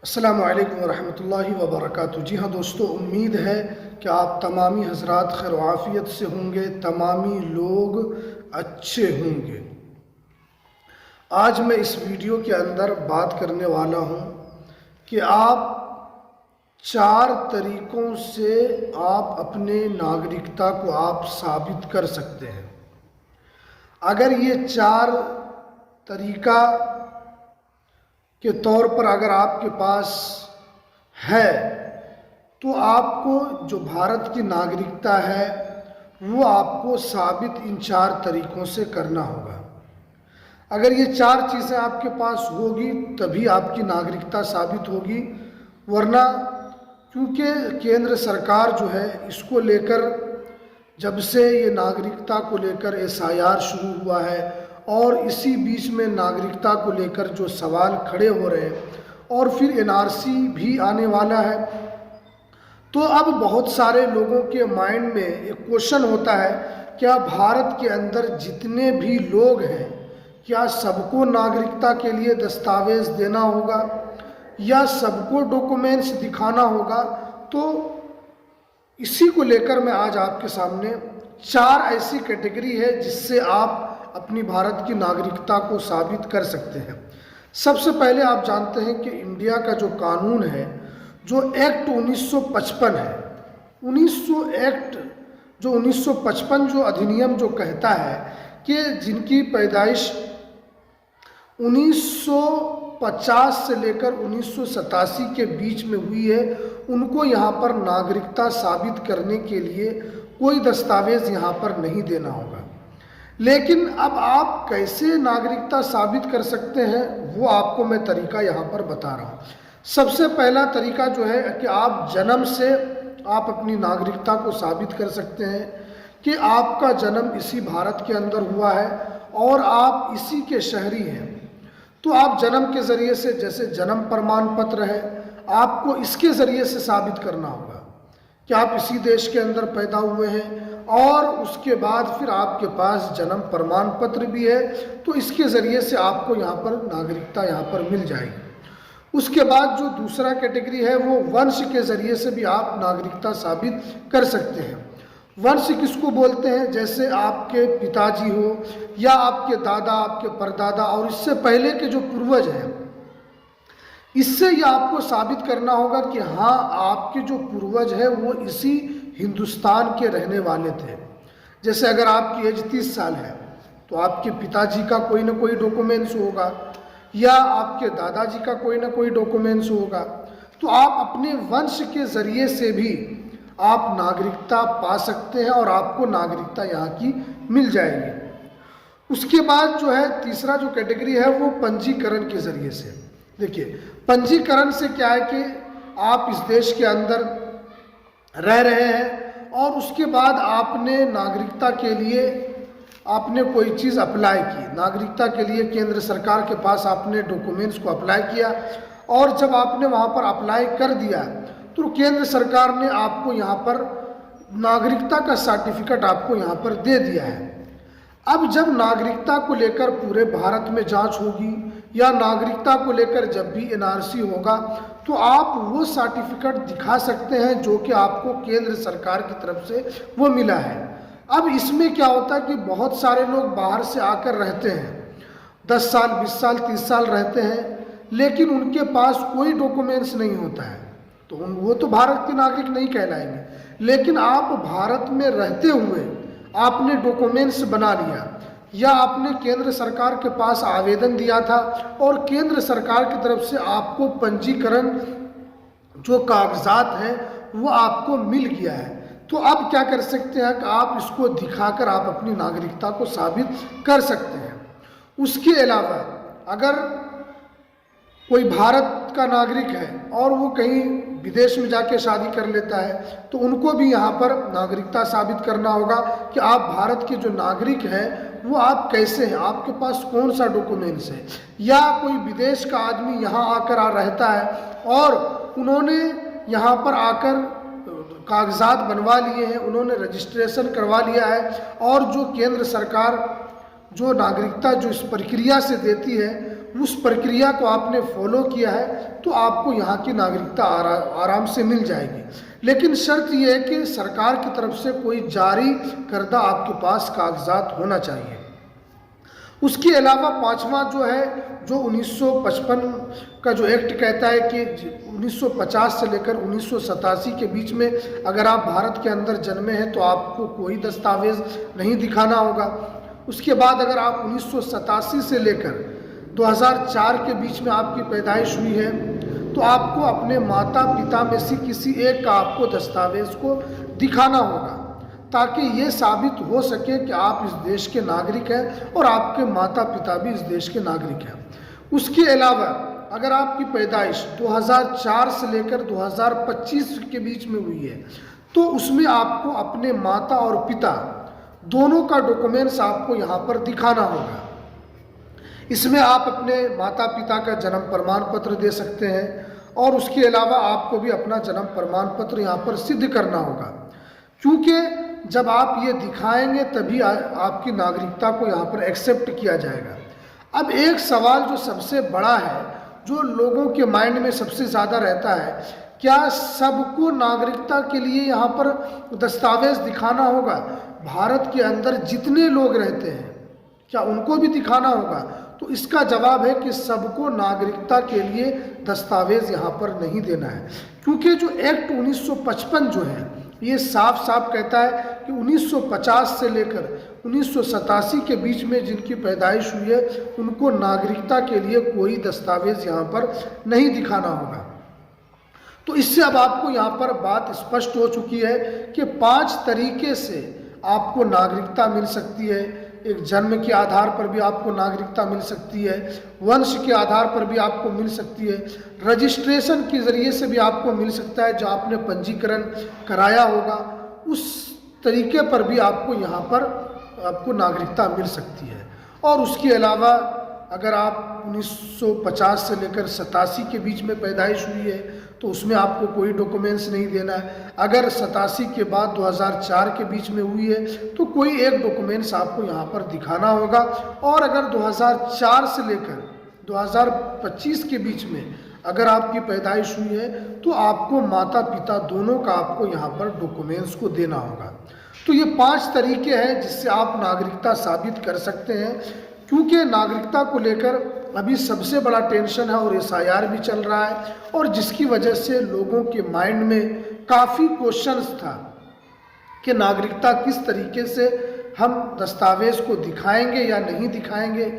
अस्सलामु अलैकुम वरहमतुल्लाहि वबरकातुहू। जी हाँ दोस्तों, उम्मीद है कि आप तमामी हजरात खैर आफ़ियत से होंगे, तमामी लोग अच्छे होंगे। आज मैं इस वीडियो के अंदर बात करने वाला हूँ कि आप 4 तरीक़ों से आप अपने नागरिकता को आप साबित कर सकते हैं। अगर ये 4 तरीक़ा के तौर पर अगर आपके पास है तो आपको जो भारत की नागरिकता है वो आपको साबित इन 4 तरीक़ों से करना होगा। अगर ये 4 चीज़ें आपके पास होगी तभी आपकी नागरिकता साबित होगी, वरना क्योंकि केंद्र सरकार जो है इसको लेकर जब से ये नागरिकता को लेकर SIR शुरू हुआ है और इसी बीच में नागरिकता को लेकर जो सवाल खड़े हो रहे हैं और फिर NRC भी आने वाला है, तो अब बहुत सारे लोगों के माइंड में एक क्वेश्चन होता है, क्या भारत के अंदर जितने भी लोग हैं क्या सबको नागरिकता के लिए दस्तावेज़ देना होगा या सबको डॉक्यूमेंट्स दिखाना होगा। तो इसी को लेकर मैं आज आपके सामने 4 ऐसी कैटेगरी है जिससे आप अपनी भारत की नागरिकता को साबित कर सकते हैं। सबसे पहले आप जानते हैं कि इंडिया का जो कानून है, जो एक्ट 1955 है, 1955 जो अधिनियम जो कहता है कि जिनकी पैदाइश 1950 से लेकर 1987 के बीच में हुई है, उनको यहाँ पर नागरिकता साबित करने के लिए कोई दस्तावेज़ यहाँ पर नहीं देना होगा। लेकिन अब आप कैसे नागरिकता साबित कर सकते हैं वो आपको मैं तरीका यहाँ पर बता रहा हूँ। सबसे पहला तरीका जो है कि आप जन्म से आप अपनी नागरिकता को साबित कर सकते हैं कि आपका जन्म इसी भारत के अंदर हुआ है और आप इसी के शहरी हैं। तो आप जन्म के ज़रिए से, जैसे जन्म प्रमाण पत्र है, आपको इसके ज़रिए से साबित करना होगा कि आप इसी देश के अंदर पैदा हुए हैं और उसके बाद फिर आपके पास जन्म प्रमाण पत्र भी है, तो इसके ज़रिए से आपको यहाँ पर नागरिकता यहाँ पर मिल जाएगी। उसके बाद जो दूसरा कैटेगरी है वो वंश के ज़रिए से भी आप नागरिकता साबित कर सकते हैं। वंश किसको बोलते हैं? जैसे आपके पिताजी हो या आपके दादा, आपके परदादा और इससे पहले के जो पूर्वज हैं, इससे यह आपको साबित करना होगा कि हाँ, आपके जो पूर्वज हैं वो इसी हिंदुस्तान के रहने वाले थे। जैसे अगर आपकी एज 30 साल है तो आपके पिताजी का कोई ना कोई डॉक्यूमेंट्स होगा या आपके दादाजी का कोई ना कोई डॉक्यूमेंट्स होगा। तो आप अपने वंश के ज़रिए से भी आप नागरिकता पा सकते हैं और आपको नागरिकता यहाँ की मिल जाएगी। उसके बाद जो है तीसरा जो कैटेगरी है वो पंजीकरण के ज़रिए से। देखिए, पंजीकरण से क्या है कि आप इस देश के अंदर रह रहे हैं और उसके बाद आपने नागरिकता के लिए आपने कोई चीज़ अप्लाई की, नागरिकता के लिए केंद्र सरकार के पास आपने डॉक्यूमेंट्स को अप्लाई किया और जब आपने वहाँ पर अप्लाई कर दिया तो केंद्र सरकार ने आपको यहाँ पर नागरिकता का सर्टिफिकेट आपको यहाँ पर दे दिया है। अब जब नागरिकता को लेकर पूरे भारत में जांच होगी या नागरिकता को लेकर जब भी NRC होगा तो आप वो सर्टिफिकेट दिखा सकते हैं जो कि आपको केंद्र सरकार की तरफ से वो मिला है। अब इसमें क्या होता है कि बहुत सारे लोग बाहर से आकर रहते हैं, 10 साल, 20 साल, 30 साल रहते हैं, लेकिन उनके पास कोई डॉक्यूमेंट्स नहीं होता है, तो वो तो भारत के नागरिक नहीं कहलाएंगे। लेकिन आप भारत में रहते हुए आपने डॉक्यूमेंट्स बना लिया या आपने केंद्र सरकार के पास आवेदन दिया था और केंद्र सरकार की तरफ से आपको पंजीकरण जो कागजात हैं वो आपको मिल गया है, तो आप क्या कर सकते हैं कि आप इसको दिखाकर आप अपनी नागरिकता को साबित कर सकते हैं। उसके अलावा अगर कोई भारत का नागरिक है और वो कहीं विदेश में जाके शादी कर लेता है तो उनको भी यहाँ पर नागरिकता साबित करना होगा कि आप भारत के जो नागरिक हैं वो आप कैसे हैं, आपके पास कौन सा डॉक्यूमेंट्स है। या कोई विदेश का आदमी यहाँ आकर रहता है और उन्होंने यहाँ पर आकर कागजात बनवा लिए हैं, उन्होंने रजिस्ट्रेशन करवा लिया है और जो केंद्र सरकार जो नागरिकता जो इस प्रक्रिया से देती है उस प्रक्रिया को आपने फॉलो किया है तो आपको यहाँ की नागरिकता आराम से मिल जाएगी। लेकिन शर्त यह है कि सरकार की तरफ से कोई जारी करदा आपके पास कागजात होना चाहिए। उसके अलावा पांचवा जो है, जो 1955 का जो एक्ट कहता है कि 1950 से लेकर 1987 के बीच में अगर आप भारत के अंदर जन्मे हैं तो आपको कोई दस्तावेज नहीं दिखाना होगा। उसके बाद अगर आप 1987 से लेकर 2004 के बीच में आपकी पैदाइश हुई है तो आपको अपने माता पिता में से किसी एक का आपको दस्तावेज को दिखाना होगा, ताकि ये साबित हो सके कि आप इस देश के नागरिक हैं और आपके माता पिता भी इस देश के नागरिक हैं। उसके अलावा अगर आपकी पैदाइश 2004 से लेकर 2025 के बीच में हुई है तो उसमें आपको अपने माता और पिता दोनों का डॉक्यूमेंट्स आपको यहाँ पर दिखाना होगा। इसमें आप अपने माता पिता का जन्म प्रमाण पत्र दे सकते हैं और उसके अलावा आपको भी अपना जन्म प्रमाण पत्र यहाँ पर सिद्ध करना होगा, क्योंकि जब आप ये दिखाएंगे तभी आपकी नागरिकता को यहाँ पर एक्सेप्ट किया जाएगा। अब एक सवाल जो सबसे बड़ा है, जो लोगों के माइंड में सबसे ज़्यादा रहता है, क्या सबको नागरिकता के लिए यहाँ पर दस्तावेज दिखाना होगा? भारत के अंदर जितने लोग रहते हैं क्या उनको भी दिखाना होगा? तो इसका जवाब है कि सबको नागरिकता के लिए दस्तावेज यहाँ पर नहीं देना है, क्योंकि जो एक्ट 1955 जो है ये साफ साफ कहता है कि 1950 से लेकर 1987 के बीच में जिनकी पैदाइश हुई है उनको नागरिकता के लिए कोई दस्तावेज यहाँ पर नहीं दिखाना होगा। तो इससे अब आपको यहाँ पर बात स्पष्ट हो चुकी है कि 5 तरीके से आपको नागरिकता मिल सकती है। एक जन्म के आधार पर भी आपको नागरिकता मिल सकती है, वंश के आधार पर भी आपको मिल सकती है, रजिस्ट्रेशन के ज़रिए से भी आपको मिल सकता है, जो आपने पंजीकरण कराया होगा उस तरीके पर भी आपको यहाँ पर आपको नागरिकता मिल सकती है। और उसके अलावा अगर आप 1950 से लेकर 87 के बीच में पैदाइश हुई है तो उसमें आपको कोई डॉक्यूमेंट्स नहीं देना है। अगर 87 के बाद 2004 के बीच में हुई है तो कोई एक डॉक्यूमेंट्स आपको यहाँ पर दिखाना होगा। और अगर 2004 से लेकर 2025 के बीच में अगर आपकी पैदाइश हुई है तो आपको माता पिता दोनों का आपको यहाँ पर डॉक्यूमेंट्स को देना होगा। तो ये 5 तरीके हैं जिससे आप नागरिकता साबित कर सकते हैं, क्योंकि नागरिकता को लेकर अभी सबसे बड़ा टेंशन है और एसआईआर भी चल रहा है, और जिसकी वजह से लोगों के माइंड में काफ़ी क्वेश्चंस था कि नागरिकता किस तरीके से हम दस्तावेज को दिखाएंगे या नहीं दिखाएंगे,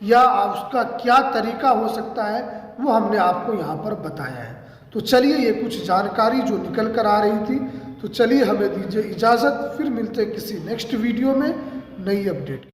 या उसका क्या तरीका हो सकता है, वो हमने आपको यहाँ पर बताया है। तो चलिए, ये कुछ जानकारी जो निकल कर आ रही थी, तो चलिए हमें दीजिए इजाज़त, फिर मिलते हैं किसी नेक्स्ट वीडियो में नई अपडेट।